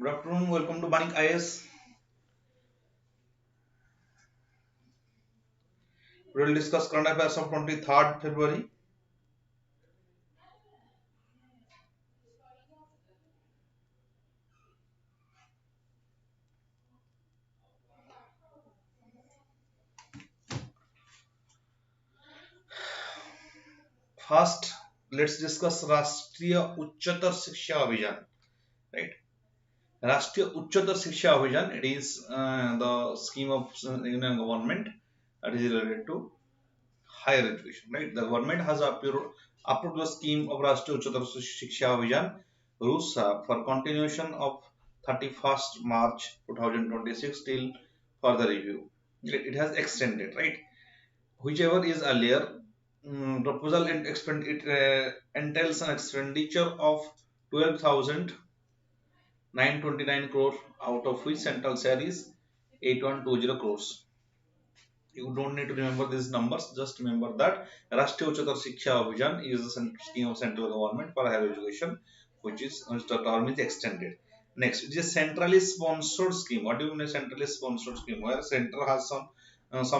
Good afternoon. Welcome to Banik Ias. We will discuss current affairs of 23rd February. First, let's discuss Rashtriya Uchchatar Shiksha Abhiyan. Right? Rashtriya Uchchatar Shiksha Abhiyan. It is the scheme of Union government that is related to higher education. Right? The government has approved the scheme of Rashtriya Uchchatar Shiksha Abhiyan (RUSA) for continuation of 31st March 2026 till further review. It has extended, right? Whichever is earlier, proposal and expend it entails an expenditure of 12,929 crore, out of which central share is 8120 crores. You don't need to remember these numbers, just remember that Rashtriya Uchchatar Shiksha Abhiyan is the scheme of central government for higher education, which the term is extended. Next, it is a centrally sponsored scheme. What do you mean a centrally sponsored scheme? Where center has some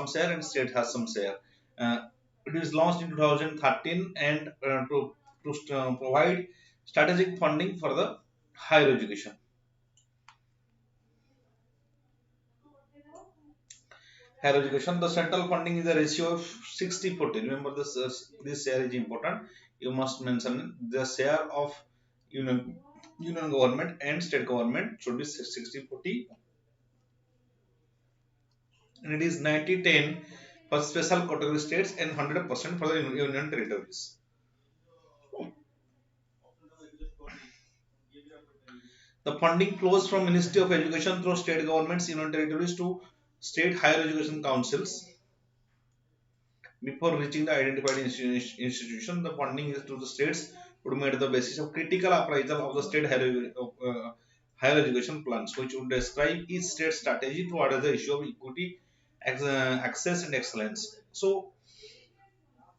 share and state has some share. Uh, it is launched in 2013 and to provide strategic funding for the higher education. Higher education, the central funding is a ratio of 60/40. Remember this share is important. You must mention the share of union, union government and state government should be 60/40, and it is 90/10 for special category states and 100% for the union territories. The funding flows from Ministry of Education through state governments, union territories to state higher education councils. Before reaching the identified institution, the funding is to the states would made the basis of critical appraisal of the state higher education plans, which would describe each state strategy to address the issue of equity, access, and excellence. So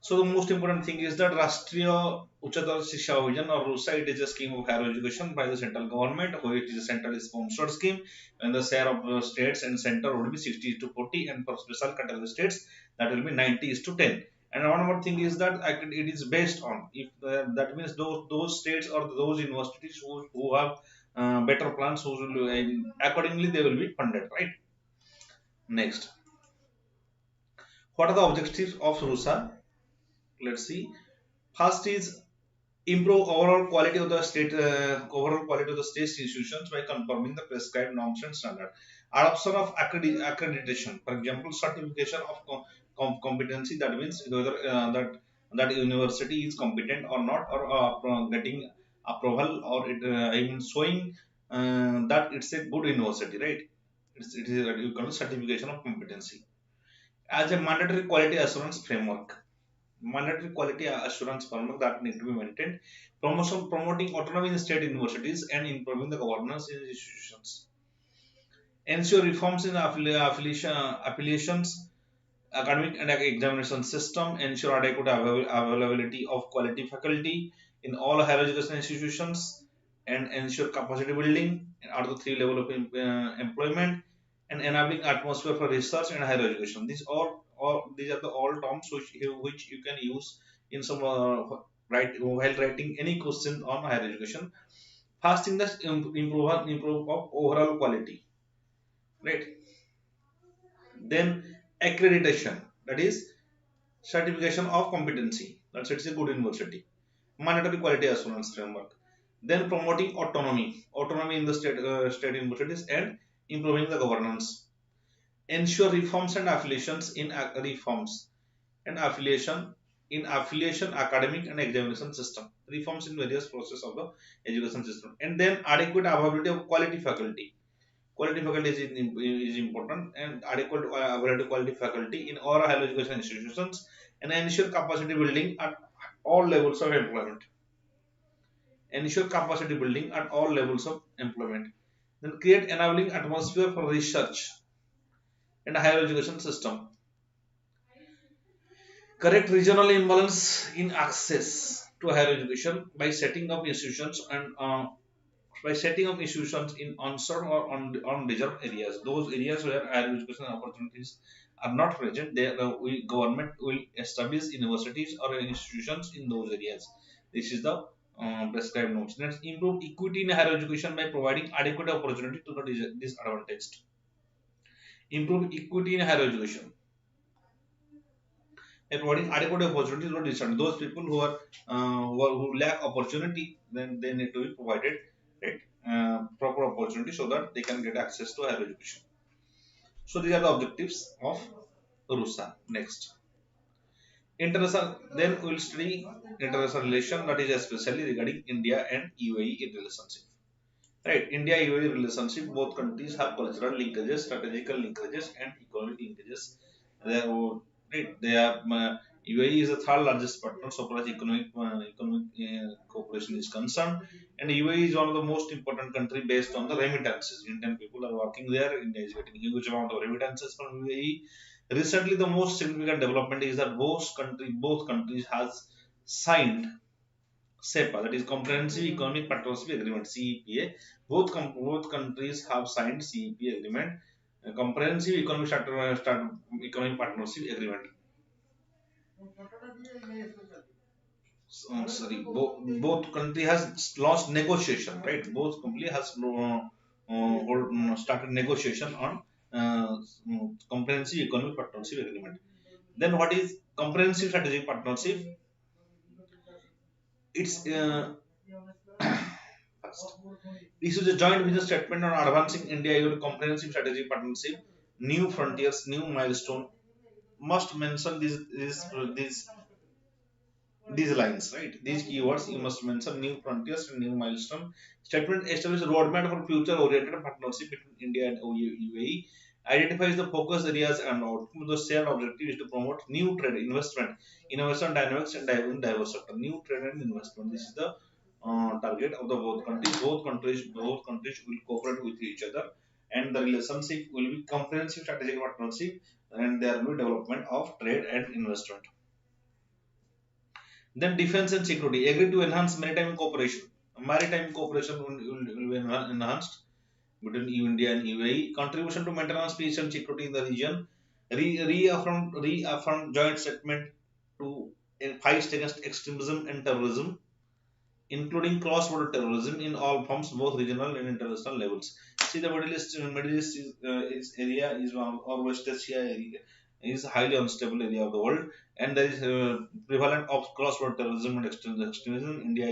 the most important thing is that Rashtriya Uchchatar Shiksha Abhiyan or RUSA, it is a scheme of higher education by the central government, which is a centrally sponsored scheme, and the share of states and center would be 60 to 40, and for special category states that will be 90 to 10. And one more thing is that it is based on if that means those states or those universities who have better plans, who will accordingly they will be funded, right? Next, what are the objectives of RUSA? Let's see. First is improve overall quality of the state institutions by confirming the prescribed norms and standard. Adoption of accreditation, for example certification of competency, that means whether that university is competent or not, or getting approval, or it I mean showing that it's a good university, right? It is you call certification of competency as a mandatory quality assurance framework. Mandatory quality assurance framework that need to be maintained. Promoting autonomy in state universities and improving the governance in institutions. Ensure reforms in affiliations, academic and examination system. Ensure adequate availability of quality faculty in all higher education institutions, and ensure capacity building at the three level of employment, and enabling atmosphere for research and higher education. These are the all terms which you can use in some while writing any question on higher education. First thing, that improve of overall quality, right? Then accreditation, that is certification of competency. That's it's a good university. Mandatory quality assurance framework. Then promoting autonomy in the state universities and improving the governance. Ensure reforms and affiliations in reforms and affiliation academic and examination system. Reforms in various process of the education system. And then adequate availability of quality faculty. Quality faculty is important, and adequate availability quality faculty in all higher education institutions, and ensure capacity building at all levels of employment. Ensure capacity building at all levels of employment. Then create enabling atmosphere for research and higher education system. Correct regional imbalance in access to higher education by setting up institutions and by setting up institutions in unserved or undeserved areas. Those areas where higher education opportunities are not present, government will establish universities or institutions in those areas. This is the prescribed notes. Let's improve equity in higher education by providing adequate opportunity to the disadvantaged. Improve equity in higher education by providing adequate opportunities to the disadvantaged. Those people who lack opportunity, then they need to be provided, right, proper opportunity so that they can get access to higher education. So these are the objectives of RUSA. Next, international. Then we will study international relation, that is especially regarding India and UAE in relationship. Right, India UAE relationship. Both countries have cultural linkages, strategical linkages, and economic linkages. They are right. They are UAE is the third largest partner so far as economic cooperation is concerned, and UAE is one of the most important country based on the remittances. Indian people are working there. India is getting huge amount of remittances from UAE. Recently, the most significant development is that both countries has signed SEPA, that is Comprehensive Economic Partnership Agreement (CEPA). Both countries have signed CEPA agreement, Comprehensive Economic Partnership Agreement. Sorry, both country has launched negotiation, right? Both country has started negotiation on Comprehensive Economic Partnership Agreement. Then what is Comprehensive Strategic Partnership? It's first. This is a joint business statement on advancing India-EU comprehensive strategic partnership, new frontiers, new milestone. Must mention these lines, right? These keywords you must mention: new frontiers and new milestone. Statement establishes a roadmap for future-oriented partnership between India and UAE. Identifies the focus areas and outcome. The shared objective is to promote new trade, investment, innovation, dynamics, and diverse sector. New trade and investment. This is the target of the both countries. Both countries will cooperate with each other, and the relationship will be comprehensive strategic partnership, and there will be development of trade and investment. Then defense and security agreed to enhance maritime cooperation. Maritime cooperation will be enhanced between India and UAE. Contribution to maintenance peace and security in the region. Reaffirmed joint statement to fight against extremism and terrorism, including cross-border terrorism in all forms, both regional and international levels. See, the Middle East area is one, or West Asia area is a highly unstable area of the world, and there is prevalent of cross-border terrorism and extremism. India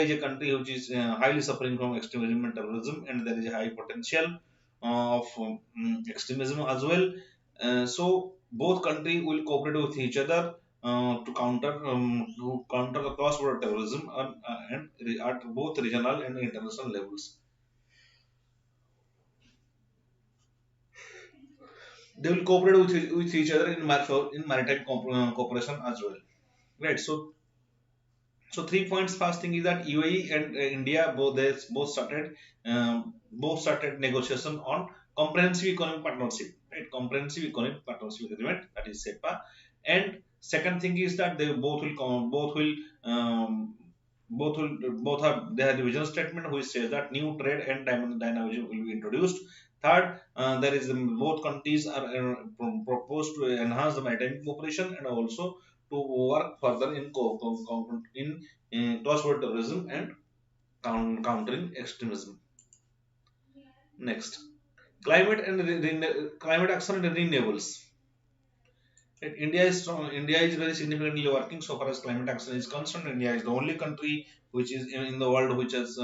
is a country which is highly suffering from extremism and terrorism, and there is a high potential of extremism as well. So both countries will cooperate with each other to counter the cross-border terrorism at both regional and international levels. They will cooperate with each other in maritime cooperation as well. Right. So 3 points. First thing is that UAE and India both started negotiation on comprehensive economic partnership, right? Comprehensive economic partnership agreement, that is SEPA. And second thing is that they both have their vision statement which says that new trade and dynamism will be introduced. Third, there is both countries are proposed to enhance the maritime cooperation and also to work further in cross-border terrorism and countering extremism. Next, climate action and renewables. Right, India is very significantly working so far as climate action is concerned. India is the only country which is in the world which has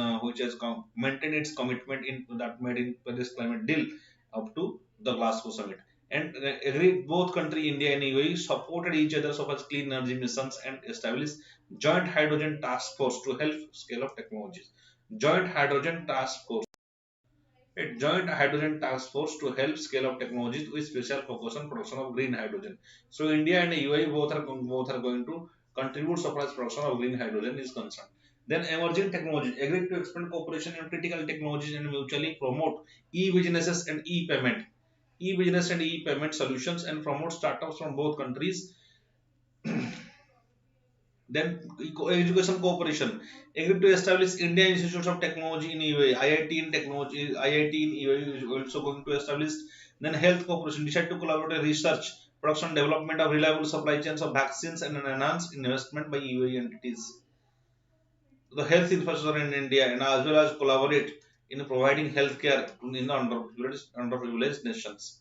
maintained its commitment in that made in Paris climate deal up to the Glasgow summit. And agreed both country India and UAE supported each other so far as clean energy missions and established joint hydrogen task force to help scale up technologies. Joint hydrogen task force. A joint hydrogen task force to help scale up technologies with special focus on production of green hydrogen. So India and UAE both are going to contribute so far as production of green hydrogen is concerned. Then emerging technologies agreed to expand cooperation in critical technologies and mutually promote e-businesses and e-payment solutions and promote startups from both countries. Then education cooperation agreed to establish Indian Institutes of Technology in UAE, IIT in technology, IIT in UAE is also going to establish. Then health cooperation decided to collaborate in research, production, and development of reliable supply chains of vaccines and an enhanced investment by UAE entities. The health infrastructure in India and as well as collaborate in providing healthcare in the underprivileged nations.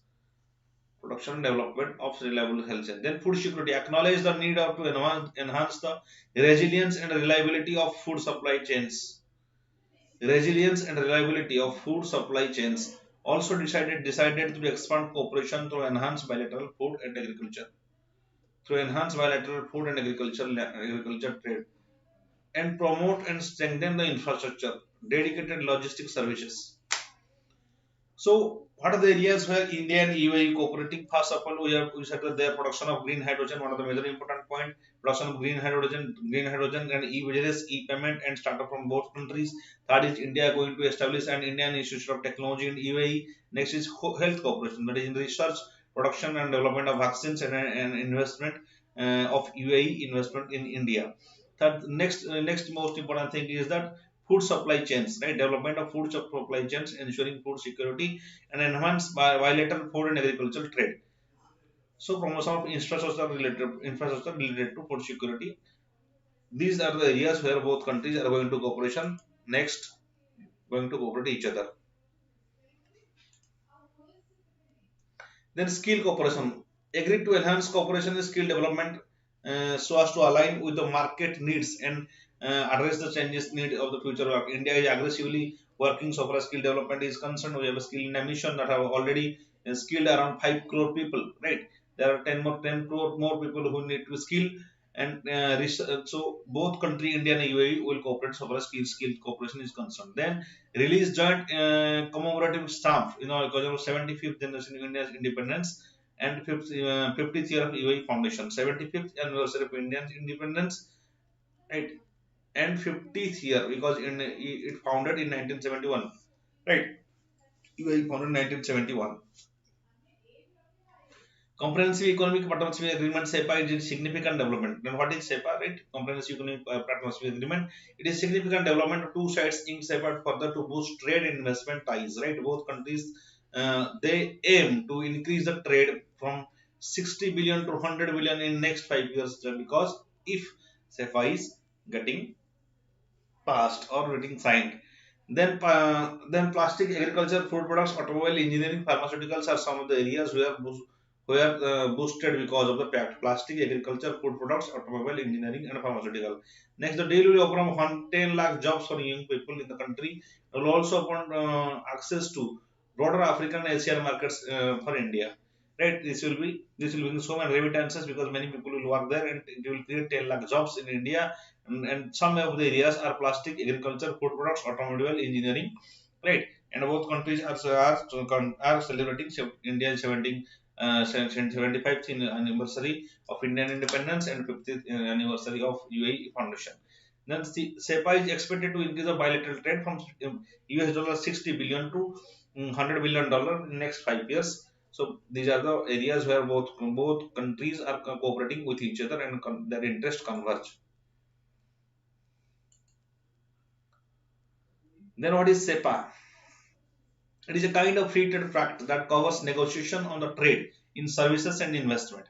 Production and development of reliable health chain. Then food security acknowledge the need of to enhance the resilience and reliability of food supply chains. Resilience and reliability of food supply chains. Also decided to expand cooperation through enhanced bilateral food and agriculture. Through enhanced bilateral food and agriculture trade and promote and strengthen the infrastructure, dedicated logistic services. So, what are the areas where India and UAE cooperating? First of all, we said that their production of green hydrogen, one of the major important point, production of green hydrogen and e-business, e-payment and startup from both countries. Third is India going to establish an Indian Institute of Technology in UAE. Next is health cooperation, that is in research, production and development of vaccines and investment of UAE investment in India. Third, next most important thing is that food supply chains, right? Development of food supply chains, ensuring food security, and enhance bilateral food and agricultural trade. So, promotion of infrastructure related to food security. These are the areas where both countries are going to cooperation. Next, going to cooperate each other. Then skill cooperation. Agreed to enhance cooperation in skill development so as to align with the market needs and address the changes need of the future work. India is aggressively working so far as skill development is concerned. We have a skill in a mission that have already skilled around 5 crore people, right? There are 10 crore more people who need to skill and so both country India and UAE will cooperate so far as skill cooperation is concerned. Then release joint commemorative stamp, because of 75th generation of India's independence and 50th year of UAE foundation, 75th anniversary of Indian independence, right? And 50th year because it founded in 1971, right? UAE founded in 1971. Comprehensive Economic Partnership Agreement (SEPA) is a significant development. Then what is SEPA? Right? Comprehensive Economic Partnership Agreement. It is significant development of two sides in SEPA further to boost trade and investment ties. Right? Both countries they aim to increase the trade from 60 billion to 100 billion in next 5 years. Because if SEPA is getting passed or getting signed. Then plastic, agriculture, food products, automobile, engineering, pharmaceuticals are some of the areas where boosted because of the pact. Plastic, agriculture, food products, automobile, engineering, and pharmaceutical. Next, the deal will open 110 lakh jobs for young people in the country. It will also open access to broader African and Asian markets for India. Right, this will bring so many remittances because many people will work there and it will create 10 lakh jobs in India, and some of the areas are plastic, agriculture, food products, automobile, engineering, right? And both countries are celebrating India's 75th anniversary of Indian independence and 50th anniversary of UAE foundation. Then SEPA is expected to increase the bilateral trade from US dollar 60 billion to $100 billion in next 5 years. So these are the areas where both countries are cooperating with each other and their interests converge. Then what is SEPA? It is a kind of free trade pact that covers negotiation on the trade in services and investment.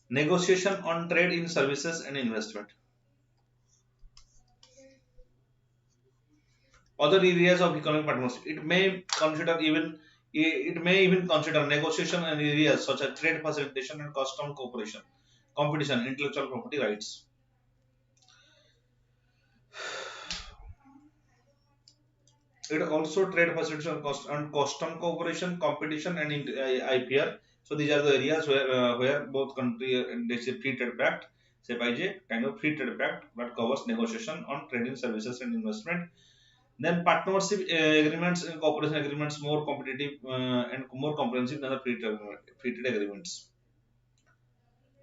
Negotiation on trade in services and investment. Other areas of economic partnership. It may even consider negotiation in areas such as trade facilitation and custom cooperation, competition, intellectual property rights. It also trade facilitation and custom cooperation, competition, and IPR. So these are the areas where both country and they say free trade pact, say by J, kind of free trade pact that covers negotiation on trading services and investment. Then partnership agreements and cooperation agreements more competitive and more comprehensive than the free trade agreements.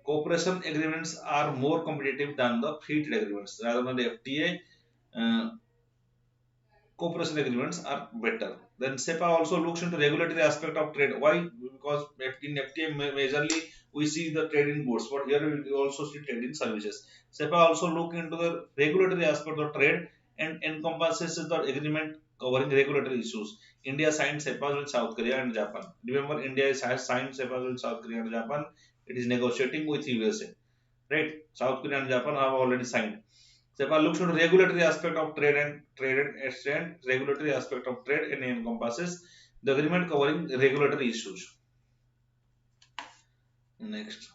Cooperation agreements are more competitive than the free trade agreements. Rather than the FTA, cooperation agreements are better. Then SEPA also looks into regulatory aspect of trade. Why? Because in FTA majorly we see the trade in goods, but here we also see trade in services. SEPA also look into the regulatory aspect of trade and encompasses the agreement covering regulatory issues. India signed SEPA with South Korea and Japan. Remember, India has signed SEPA with South Korea and Japan. It is negotiating with USA. Right? South Korea and Japan have already signed. SEPA looks at regulatory aspect of trade and exchange, regulatory aspect of trade and encompasses the agreement covering regulatory issues. Next.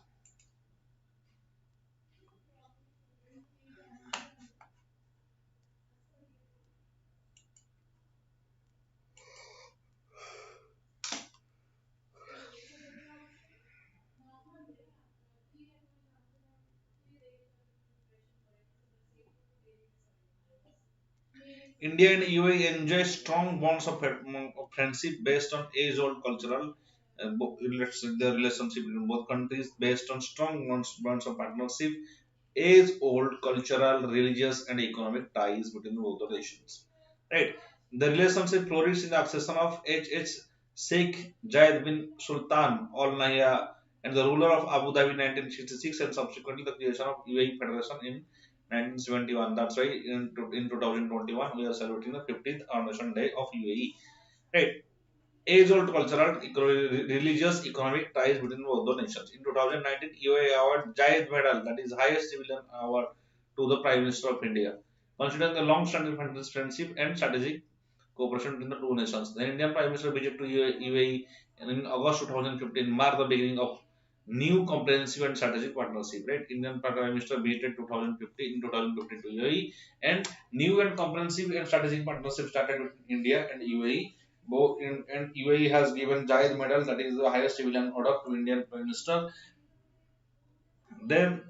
India and UAE enjoy strong bonds of friendship based on age-old cultural the relationship between both countries based on strong bonds of partnership, age-old cultural, religious, and economic ties between both the nations. Right. The relationship flourished in the accession of H. Sheikh Zayed bin Sultan Al Nahyan and the ruler of Abu Dhabi in 1966 and subsequently the creation of UAE Federation in 1971. That's why in 2021 we are celebrating the 15th Anniversary Day of UAE. Right. Age-old cultural, religious, economic ties between both the nations. In 2019, UAE award Jayed Medal, that is highest civilian award to the Prime Minister of India. Considering the long-standing friendship and strategic cooperation between the two nations, the Indian Prime Minister visited to UAE in August 2015 marked the beginning of new comprehensive and strategic partnership. Right, Indian Prime Minister visited 2015 in 2015 to UAE, and new and comprehensive and strategic partnership started with India and UAE. Both and UAE has given Jayed Medal, that is the highest civilian order, to Indian Prime Minister. Then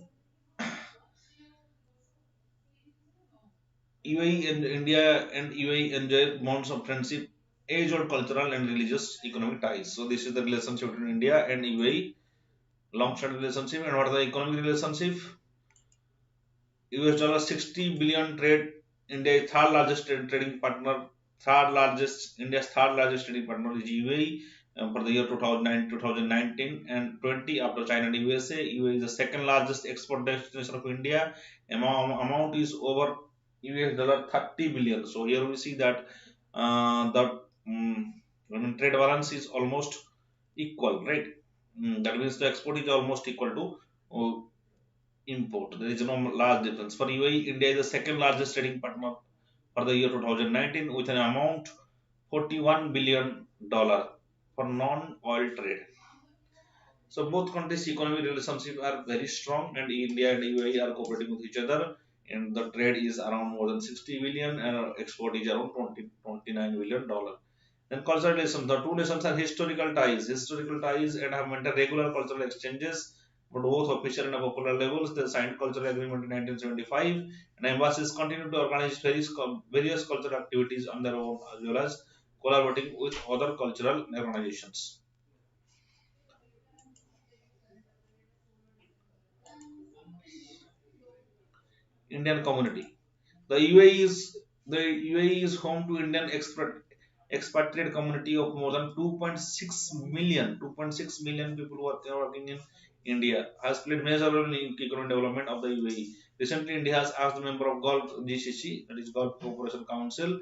UAE and India and UAE enjoy bonds of friendship, age-old cultural and religious economic ties. So this is the relationship between India and UAE, long-standing relationship. And what are the economic relationship? US dollar 60 billion trade. India is third largest trading partner. Third largest India's third largest trading partner is UAE for the year 2009, 2019 and 20 after China and USA. UAE is the second largest export destination of India. Amount is over US dollar 30 billion. So here we see that I mean, trade balance is almost equal, right? That means the export is almost equal to uh, import. There is no large difference. For UAE, India is the second largest trading partner for the year 2019 with an amount $41 billion for non-oil trade. So both countries' economic relationships are very strong, and India and UAE are cooperating with each other. And the trade is around more than 60 billion, and export is around 29 billion dollars. Then cultural relations. The two nations are historical ties, and have maintained regular cultural exchanges, but both official and popular levels. They signed cultural agreement in 1975, and embassies continue to organize various cultural activities on their own as well as collaborating with other cultural organizations. Indian community. The UAE is the UAE is home to Indian expatriate community of more than 2.6 million people who are working in India, has played major role in economic development of the UAE. Recently, India has asked the member of Gulf GCC, that is Gulf Cooperation Council,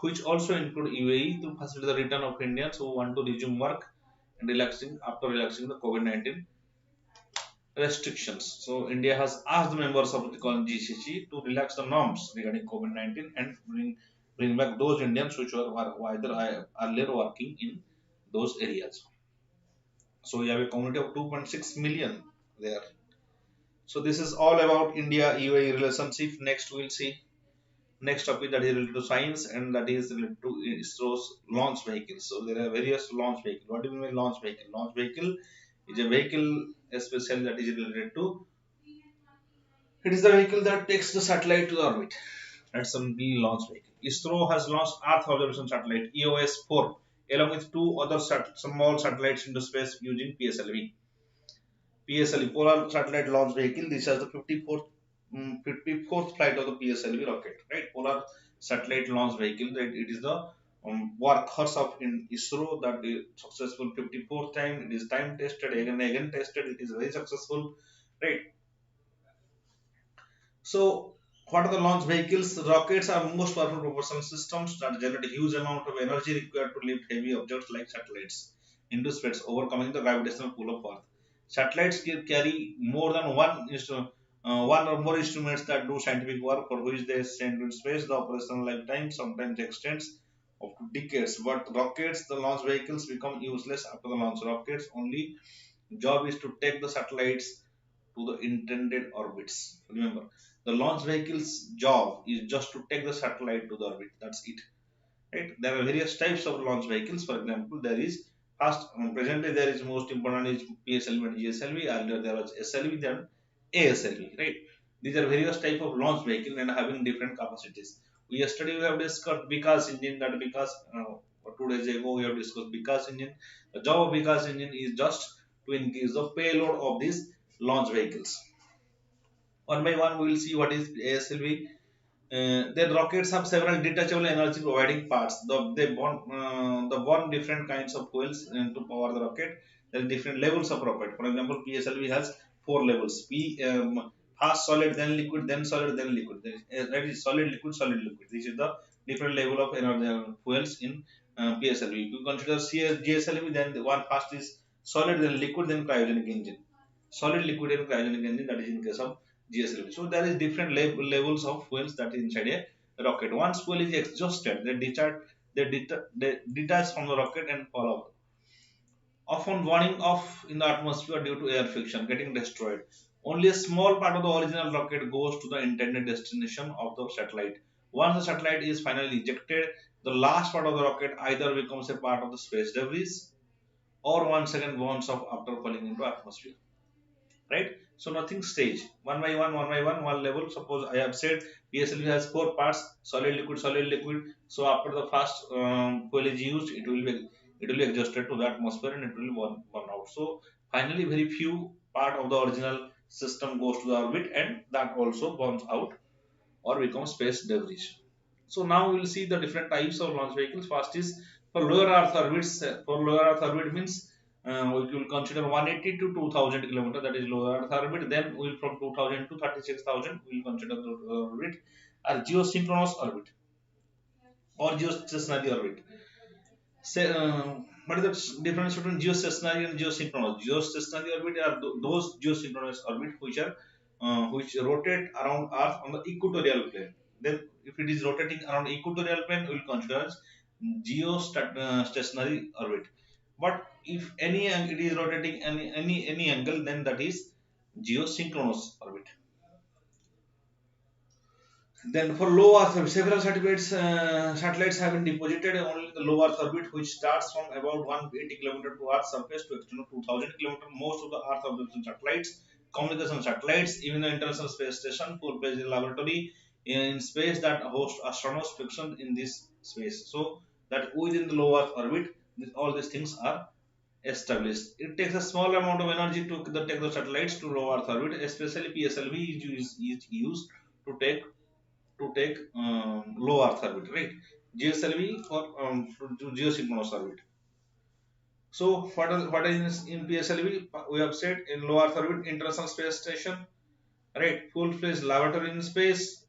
which also include UAE, to facilitate the return of Indians who want to resume work and relaxing the COVID-19 restrictions. So India has asked the members of the GCC to relax the norms regarding COVID-19 and bring back those Indians which were either earlier working in those areas. So we have a community of 2.6 million there. So this is all about India UAE relationship. Next we'll see next topic that is related to science, and that is related to ISRO's launch vehicles. So there are various launch vehicles. What do you mean launch vehicle? Launch vehicle is a vehicle especially that is related to, it is the vehicle that takes the satellite to the orbit. That's the launch vehicle. ISRO has launched Earth observation satellite EOS 4 along with two other small satellites into space using PSLV. PSLV, Polar Satellite Launch Vehicle. This is the 54th flight of the PSLV rocket, right? Polar Satellite Launch Vehicle. Right? It is the workhorse of in ISRO, that is successful 54th time. It is time tested, again tested. It is very successful, right? So, what are the launch vehicles? Rockets are most powerful propulsion systems that generate a huge amount of energy required to lift heavy objects like satellites into space, overcoming the gravitational pull of Earth. Satellites carry more than one or more instruments that do scientific work for which they send to space. The operational lifetime sometimes extends up to decades. But rockets, the launch vehicles, become useless after the launch. Rockets only job is to take the satellites to the intended orbits. Remember, the launch vehicle's job is just to take the satellite to the orbit. That's it. Right? There are various types of launch vehicles. For example, there is first presently there is most important is PSLV and GSLV. Earlier there was SLV, then ASLV. Right? These are various type of launch vehicle and having different capacities. Yesterday we have discussed Vikas engine. That Vikas 2 days ago we have discussed Vikas engine. The job of Vikas engine is just to increase the payload of these launch vehicles. One by one, we will see what is ASLV. Then rockets have several detachable energy providing parts. The burn different kinds of fuels to power the rocket. There are different levels of rocket. For example, PSLV has four levels. Fast solid, then liquid, then solid, then liquid. That is solid, liquid, solid, liquid. This is the different level of energy fuels in PSLV. If you consider GSLV, then the one fast is solid, then liquid, then cryogenic engine. Solid, liquid, and cryogenic engine. That is in case of GSLV. So there is different levels of fuels that is inside a rocket. Once fuel is exhausted, they detach from the rocket and fall off, often burning off in the atmosphere due to air friction, getting destroyed. Only a small part of the original rocket goes to the intended destination of the satellite. Once the satellite is finally ejected, the last part of the rocket either becomes a part of the space debris or once again burns off after falling into atmosphere, right? So nothing stage. One level. Suppose I have said PSLV has four parts: solid, liquid, solid, liquid. So after the first fuel is used, it will be adjusted to the atmosphere and it will burn out. So finally, very few part of the original system goes to the orbit, and that also burns out or becomes space debris. So now we will see the different types of launch vehicles. First is for lower Earth orbits. For lower Earth orbit means we will consider 180 to 2000 kilometer. That is lower Earth orbit. Then we will from 2000 to 36,000. We will consider the orbit are geosynchronous orbit or geostationary orbit. Say, what is the difference between geostationary and geosynchronous? Geostationary orbit are those geosynchronous orbit which rotate around Earth on the equatorial plane. Then, if it is rotating around equatorial plane, we will consider as geostationary orbit. But if it is rotating any angle, then that is geosynchronous orbit. Then for low Earth orbit, several satellites have been deposited only in the low Earth orbit, which starts from about 180 km to Earth's surface to extend to 2000 km. Most of the Earth observation satellites, communication satellites, even the International Space Station, full-fledged laboratory in space that host astronauts fiction in this space. So that within the low Earth orbit, all these things are established. It takes a small amount of energy to take the satellites to low Earth orbit, especially PSLV is used to take low Earth orbit, right? GSLV for to geosynchronous orbit. So what is in PSLV? We have said in low Earth orbit, International Space Station, right? Full-fledged laboratory in space.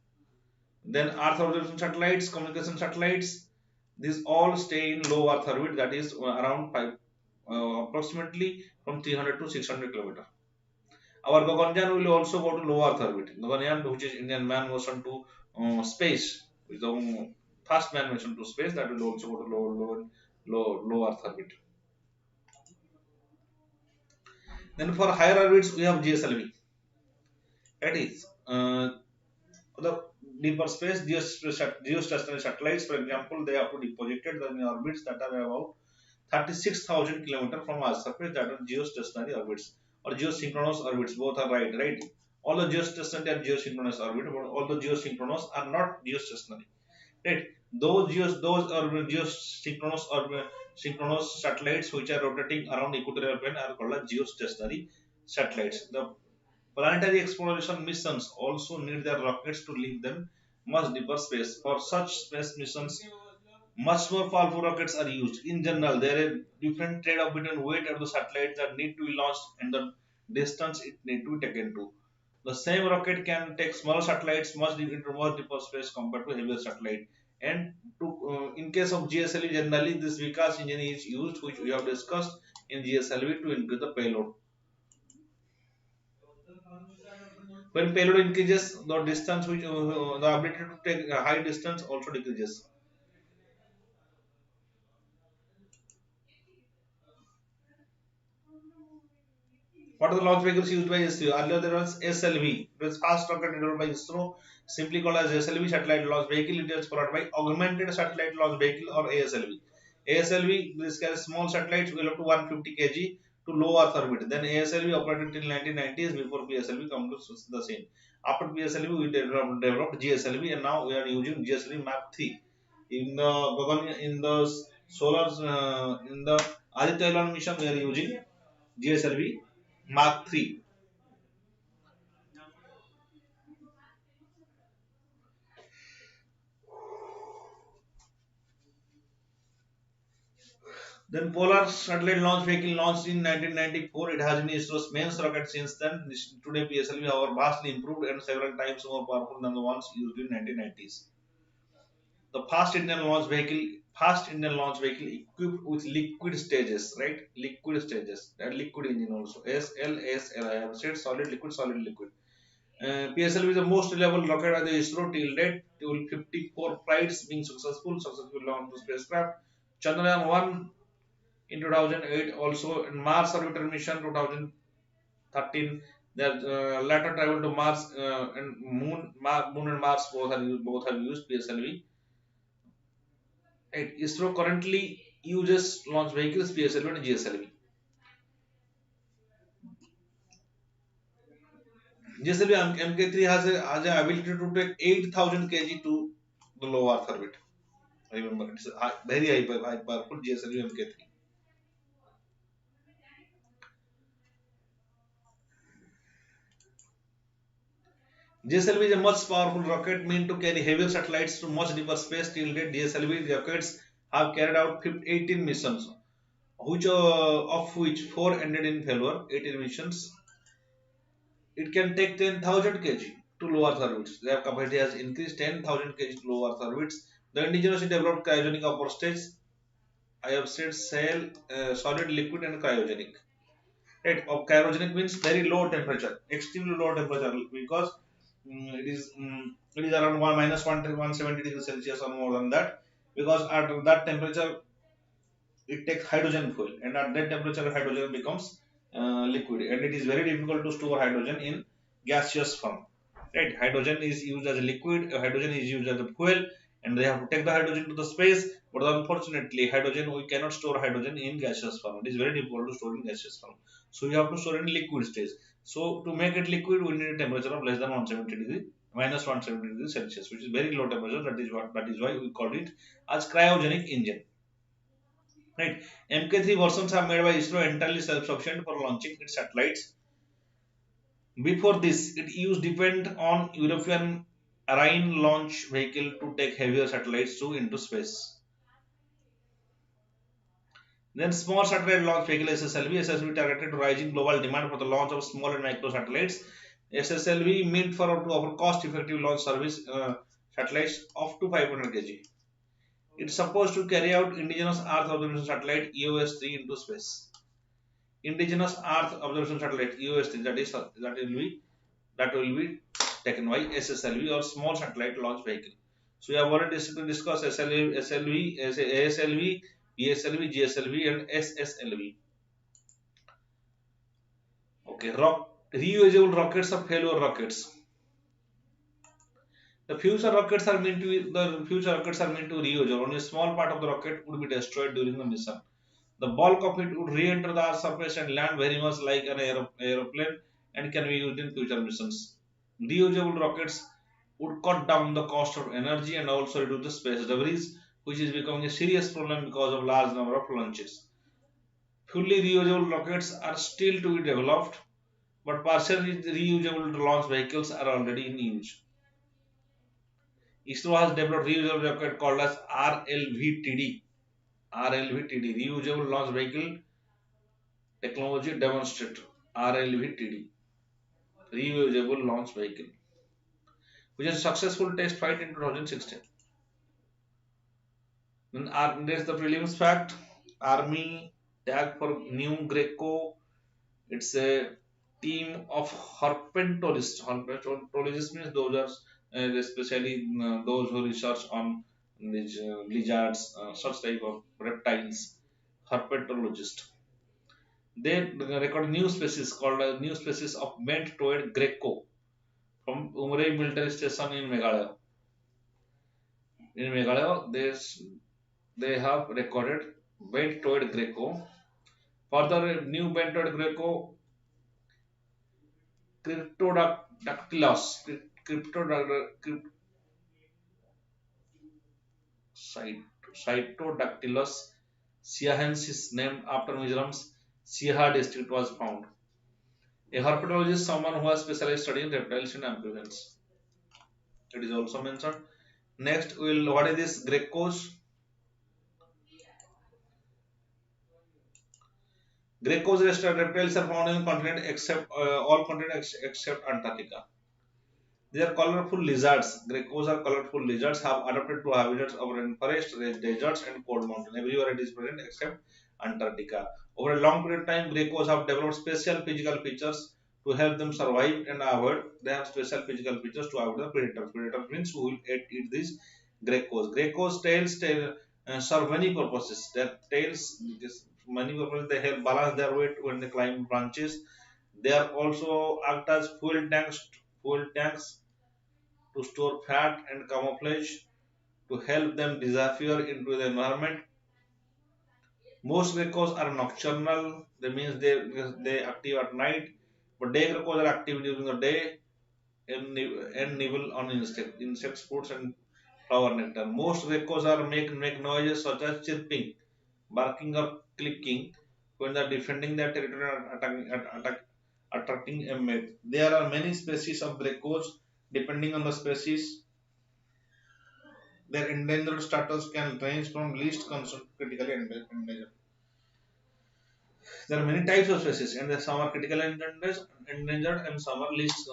Then Earth observation satellites, communication satellites. These all stay in low Earth orbit. That is around approximately from 300 to 600 kilometer. Our Gaganyaan will also go to low Earth orbit. Gaganyaan, which is Indian man mission to space, is the first man mission to space, that will also go to low Earth orbit. Then for higher orbits, we have GSLV. That is the deeper space geostationary satellites. For example, they have to deposited in orbits that are about 36,000 km from Earth's surface, that are geostationary orbits or geosynchronous orbits. Both are right. All the geostationary are geosynchronous orbit, but all the geosynchronous are not geostationary. Right? Those are geosynchronous or synchronous satellites which are rotating around equatorial plane are called as geostationary satellites. The planetary exploration missions also need their rockets to leave them much deeper space. For such space missions, Much more powerful rockets are used. In general, there is different trade-off between weight of the satellites that need to be launched and the distance it need to be taken to. The same rocket can take smaller satellites into much deeper space compared to heavier satellite. And in case of GSLV, generally this Vikas engine is used, which we have discussed in GSLV to increase the payload. When payload increases, the distance which the ability to take a high distance also decreases. What are the launch vehicles used by ISRO? Earlier there was SLV. It was fast rocket developed by ISRO, simply called as SLV satellite launch vehicle. It is followed by augmented satellite launch vehicle or ASLV. ASLV this carries small satellites well up to 150 kg to low Earth orbit. Then ASLV operated till 1990s before PSLV come to the scene. After PSLV we developed GSLV and now we are using GSLV Mach 3. In the in the solar in the Aditya Elon mission we are using GSLV Mark 3. Then Polar satellite launch vehicle launched in 1994. It has been ISRO's main rocket since then. Today PSLV are vastly improved and several times more powerful than the ones used in 1990s. The fast Indian launch vehicle equipped with liquid stages, right? Liquid stages. That liquid engine also. SLSL. I have said solid liquid, solid liquid. PSLV is the most reliable rocket by the ISRO till date. Till 54 flights being successful launch to spacecraft. Chandrayaan 1 in 2008, also in Mars orbiter mission 2013. The latter travel to Mars and Moon and Mars both have used PSLV. Right. ISRO currently uses launch vehicles PSLV and GSLV. GSLV MK3 has an ability to take 8,000 kg to the low Earth orbit. Remember, it's a very high powerful GSLV MK3. GSLV is a much powerful rocket meant to carry heavier satellites to much deeper space. Till date, GSLV rockets have carried out 18 missions, of which 4 ended in failure. 18 missions. It can take 10,000 kg to low Earth orbits. Their capacity has increased 10,000 kg to low Earth orbits. The indigenously developed cryogenic upper stage, I have said cell, solid, liquid, and cryogenic. Right, of cryogenic means very low temperature, extremely low temperature, because it is around 170 degrees Celsius or more than that. Because at that temperature it takes hydrogen fuel, and at that temperature hydrogen becomes liquid, and it is very difficult to store hydrogen in gaseous form. Right, hydrogen is used as a liquid, hydrogen is used as a fuel, and they have to take the hydrogen to the space. But unfortunately, hydrogen we cannot store hydrogen in gaseous form. It is very difficult to store in gaseous form. So we have to store in liquid stage. So to make it liquid, we need a temperature of less than 170 degree, minus 170 degrees Celsius, which is very low temperature. That is why we call it as cryogenic engine. Right. MK3 versions are made by ISRO entirely self-sufficient for launching its satellites. Before this, it used depend on European Ariane launch vehicle to take heavier satellites into space. Then small satellite launch vehicle SSLV. SSLV targeted to rising global demand for the launch of small and micro satellites. SSLV meant for to offer cost-effective launch service satellites up to 500 kg. It's supposed to carry out indigenous Earth observation satellite EOS 3 into space. Indigenous Earth observation satellite EOS 3, that will be taken by SSLV or small satellite launch vehicle. So we have already discussed SLV, ASLV, PSLV, GSLV, and SSLV. Okay, reusable rockets or failure rockets. The future rockets are meant to reuse. Only a small part of the rocket would be destroyed during the mission. The bulk of it would re-enter the Earth's surface and land very much like an aeroplane and can be used in future missions. Reusable rockets would cut down the cost of energy and also reduce the space debris, which is becoming a serious problem because of large number of launches. Fully reusable rockets are still to be developed, but partially reusable launch vehicles are already in use. ISRO has developed reusable rocket called as RLVTD. RLVTD, Reusable Launch Vehicle Technology Demonstrator. RLVTD, Reusable Launch Vehicle, which is a successful test flight in 2016. Then there's the prelims fact. Army tag for new Greco. It's a team of herpetologists. Herpetologists means those are especially those who research on these lizards, such type of reptiles. Herpetologist. They record new species called a new species of bent-toed gecko from Umrei military station in Meghalaya. In Meghalaya, they have recorded bent-toed gecko. Further, new bent-toed gecko Cryptodactylus, Cryptodactylus, Cytodactylus siahensis, named after Mizoram's Siha district, was found. A herpetologist is someone who has specialized studying reptiles and amphibians. It is also mentioned. Next, what is this Grecos? Grecos reptiles are found in continent except all continents except Antarctica. They are colorful lizards. Grecos are colorful lizards have adapted to habitats of rainforest, deserts, and cold mountains. Everywhere it is present except Antarctica. Over a long period of time, Grecos have developed special physical features to help them survive and avoid. They have special physical features to avoid the predators. Predators means who will eat these Grecos. Grecos serve many purposes. Their tails, many purposes. They help balance their weight when they climb branches. They are also act as fuel tanks to store fat and camouflage to help them disappear into the environment. Most geckos are nocturnal. That means they active at night, but day geckos are active during the day and nibble on insect foods and flower nectar. Most geckos are make noises such as chirping, barking, or clicking when they are defending their territory and attracting a mate. There are many species of geckos. Depending on the species, their endangered status can range from least concern to critically endangered. There are many types of species, and some are critically endangered, and some are least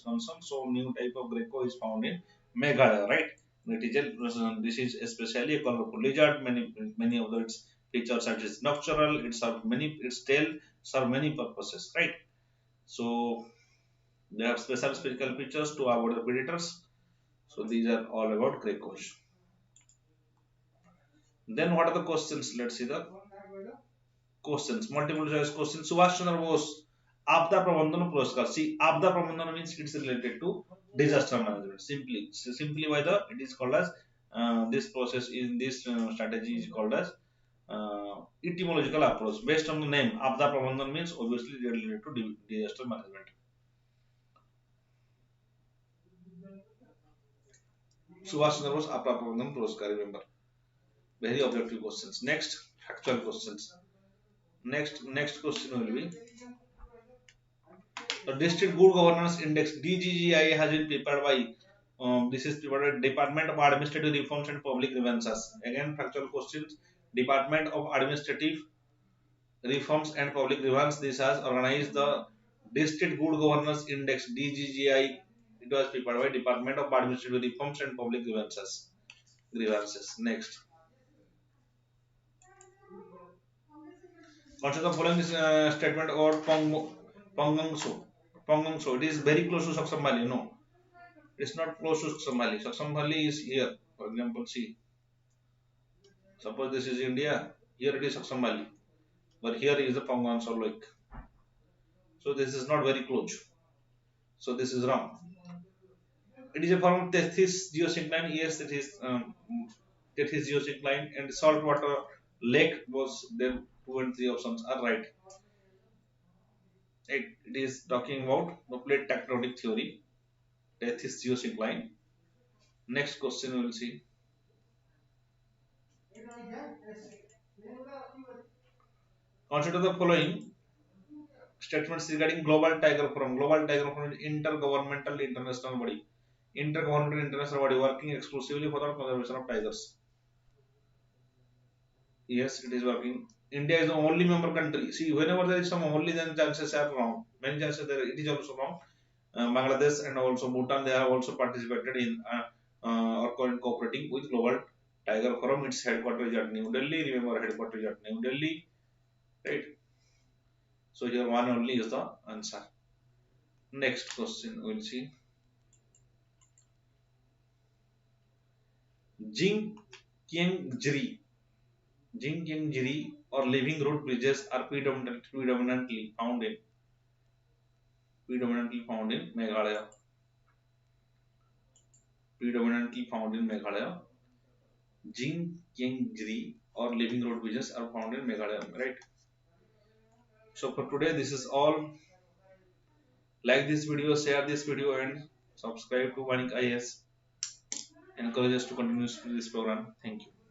concern. So, new type of greco is found in Meghalaya, right? This is especially a colorful lizard. Many of its features such as nocturnal. Its tail serve many purposes, right? So they have special physical features to avoid the predators. So these are all about grecos. Then what are the questions? Let's see the questions. Multiple choice questions. Subhash Chandra Bose आपदा प्रबंधन पुरस्कार. See, आपदा प्रबंधन means it's related to disaster management. Simply why it is called as this process in this strategy is called as etymological approach. Based on the name, आपदा प्रबंधन means obviously related to disaster management. Subhash Chandra Bose आपदा प्रबंधन पुरस्कार. Remember, very objective questions. Next, factual questions. Next question will be the District Good Governance Index (DGGI) has been prepared by this is prepared by Department of Administrative Reforms and Public Grievances. Again, factual questions. Department of Administrative Reforms and Public Grievances. This has organized the District Good Governance Index (DGGI). It was prepared by Department of Administrative Reforms and Public Grievances. Next, consider the following statement about Pongangso. Pongangso. It is very close to Saksam Valley. No, it's not close to Saksam Valley. Saksam Valley is here. For example, see. Suppose this is India. Here it is Saksam Valley. But here is the Pongangso Lake. So this is not very close. So this is wrong. It is a form of Tethys geosyncline. Yes, it is Tethys geosyncline, and saltwater lake was there. 2 and 3 options are right. It is talking about the plate tectonic theory. Tethys geosyncline. Next question we will see. Consider the following statements regarding Global Tiger Forum. Global Tiger Forum is intergovernmental international body. Intergovernmental international body working exclusively for the conservation of tigers. Yes, it is working. India is the only member country. See, whenever there is some only, then chances are wrong. Many chances there it is also wrong. Bangladesh and also Bhutan, they have also participated in or cooperating with Global Tiger Forum. Its headquarters is at New Delhi. Remember, headquarters is at New Delhi, right? So here one only is the answer. Next question we'll see. Jing Jiri. Jiri or living root bridges are predominantly found in Meghalaya. Predominantly found in Meghalaya. Jiri or living root bridges are found in Meghalaya, right? So for today, this is all. Like this video, share this video, and subscribe to Manik IS. Encourage us to continue this program. Thank you.